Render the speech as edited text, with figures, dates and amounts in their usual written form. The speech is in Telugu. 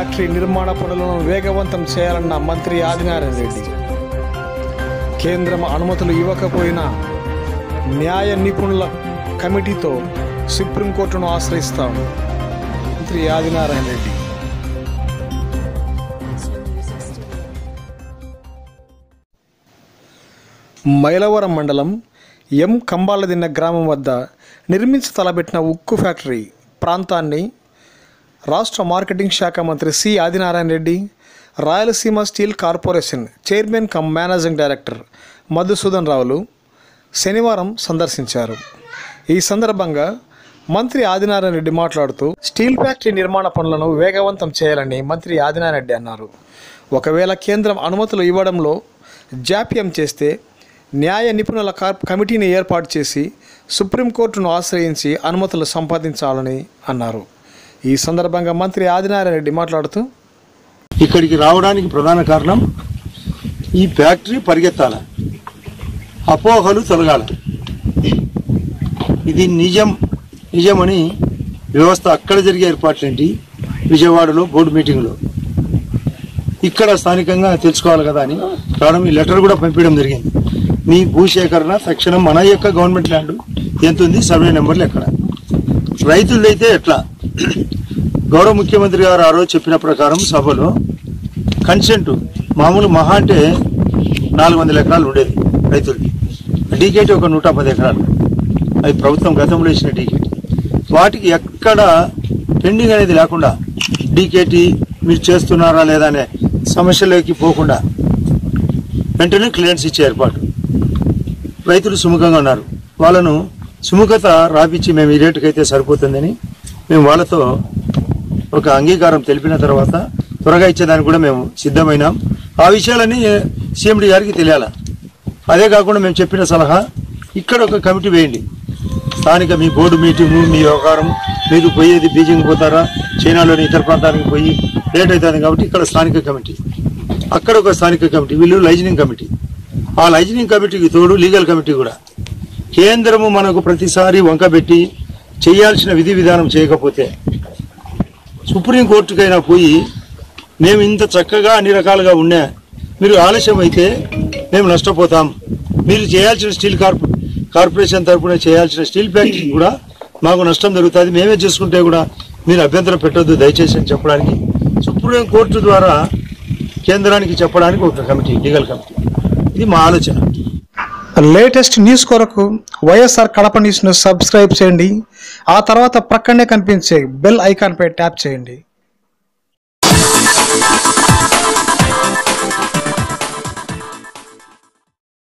ఫ్యాక్టరీ నిర్మాణ పనులను వేగవంతం చేయాలన్న మంత్రి ఆదినారాయణ రెడ్డి. కేంద్రం అనుమతులు ఇవ్వకపోయినా న్యాయ నిపుణుల కమిటీతో సుప్రీంకోర్టును ఆశ్రయిస్తాం. మంత్రి ఆదినారాయణ రెడ్డి. మైలవరం మండలం ఎం కంబాలదిన్న గ్రామం వద్ద నిర్మించి తలబెట్టిన ఉక్కు ఫ్యాక్టరీ ప్రాంతాన్ని రాష్ట్ర మార్కెటింగ్ శాఖ మంత్రి C Adinarayana Reddy, Rayalaseema steel corporation chairman cum managing director Madhusudan రావులు శనివారం సందర్శించారు. ఈ సందర్భంగా మంత్రి ఆదినారాయణ రెడ్డి మాట్లాడుతూ స్టీల్ ఫ్యాక్టరీ నిర్మాణ పనులను వేగవంతం చేయాలని మంత్రి ఆదినారాయణ రెడ్డి అన్నారు. ఒకవేళ కేంద్రం అనుమతులు ఇవ్వడంలో జాప్యం చేస్తే న్యాయ నిపుణుల కమిటీని ఏర్పాటు చేసి సుప్రీంకోర్టును ఆశ్రయించి అనుమతులు సంపాదించాలని అన్నారు. ఈ సందర్భంగా మంత్రి ఆదినారాయణ రెడ్డి మాట్లాడుతూ ఇక్కడికి రావడానికి ప్రధాన కారణం ఈ ఫ్యాక్టరీ పరిగెత్తాల, అపోహలు తొలగాల. ఇది నిజమని వ్యవస్థ అక్కడ జరిగే ఏర్పాట్లేంటి విజయవాడలో బోర్డు మీటింగ్లో ఇక్కడ స్థానికంగా తెలుసుకోవాలి కదా అని రావడం. ఈ లెటర్ కూడా పంపించడం జరిగింది. మీ భూసేకరణ తక్షణం మన యొక్క గవర్నమెంట్ ల్యాండ్ ఎంత ఉంది, సర్వే నెంబర్లు ఎక్కడ, రైతులైతే ఎట్లా. గౌరవ ముఖ్యమంత్రి గారు ఆ రోజు చెప్పిన ప్రకారం సభలో కన్సెంట్ మామూలు మహా అంటే 400 ఎకరాలు ఉండేది రైతులకి, డీకేటీ ఒక 110 ఎకరాలు. అది ప్రభుత్వం గతంలో ఇచ్చిన డీకేటీ. వాటికి ఎక్కడ పెండింగ్ అనేది లేకుండా డీకేటీ మీరు చేస్తున్నారా లేదా అనే సమస్యలోకి పోకుండా వెంటనే క్లియరెన్స్ ఇచ్చే ఏర్పాటు. రైతులు సుముఖంగా ఉన్నారు. వాళ్ళను సుముఖత రాపిచ్చి మేము ఈ రేటుకి అయితే సరిపోతుందని మేము వాళ్ళతో ఒక అంగీకారం తెలిపిన తర్వాత త్వరగా ఇచ్చేదానికి కూడా మేము సిద్ధమైనాం. ఆ విషయాలన్నీ సీఎండి గారికి తెలియాల. అదే కాకుండా మేము చెప్పిన సలహా ఇక్కడ ఒక కమిటీ వేయండి. స్థానిక మీ బోర్డు మీటింగు, మీ వ్యవహారం, మీరు పోయేది బీజింగ్ పోతారా, చైనాలోని ఇతర ప్రాంతానికి పోయి లేట్ అవుతుంది కాబట్టి ఇక్కడ స్థానిక కమిటీ, అక్కడ ఒక స్థానిక కమిటీ, వీళ్ళు లైజనింగ్ కమిటీ. ఆ లైజనింగ్ కమిటీకి తోడు లీగల్ కమిటీ కూడా. కేంద్రము మనకు ప్రతిసారి వంకబెట్టి చేయాల్సిన విధి విధానం చేయకపోతే సుప్రీంకోర్టుకైనా పోయి మేము ఇంత చక్కగా అన్ని రకాలుగా ఉన్నా మీరు ఆలస్యం అయితే మేము నష్టపోతాం, మీరు చేయాల్సిన స్టీల్ కార్పొరేషన్ తరఫున చేయాల్సిన స్టీల్ ఫ్యాక్టరీ కూడా మాకు నష్టం జరుగుతుంది, మేమే చేసుకుంటే కూడా మీరు అభ్యంతరం పెట్టొద్దు దయచేసి అని చెప్పడానికి సుప్రీంకోర్టు ద్వారా కేంద్రానికి చెప్పడానికి ఒక కమిటీ, లీగల్ కమిటీ. ఇది మా ఆలోచన. లేటెస్ట్ న్యూస్ కొరకు వైఎస్ఆర్ కడప న్యూస్ను సబ్స్క్రైబ్ చేయండి. ఆ తర్వాత ప్రక్కనే కనిపించే బెల్ ఐకాన్పై ట్యాప్ చేయండి.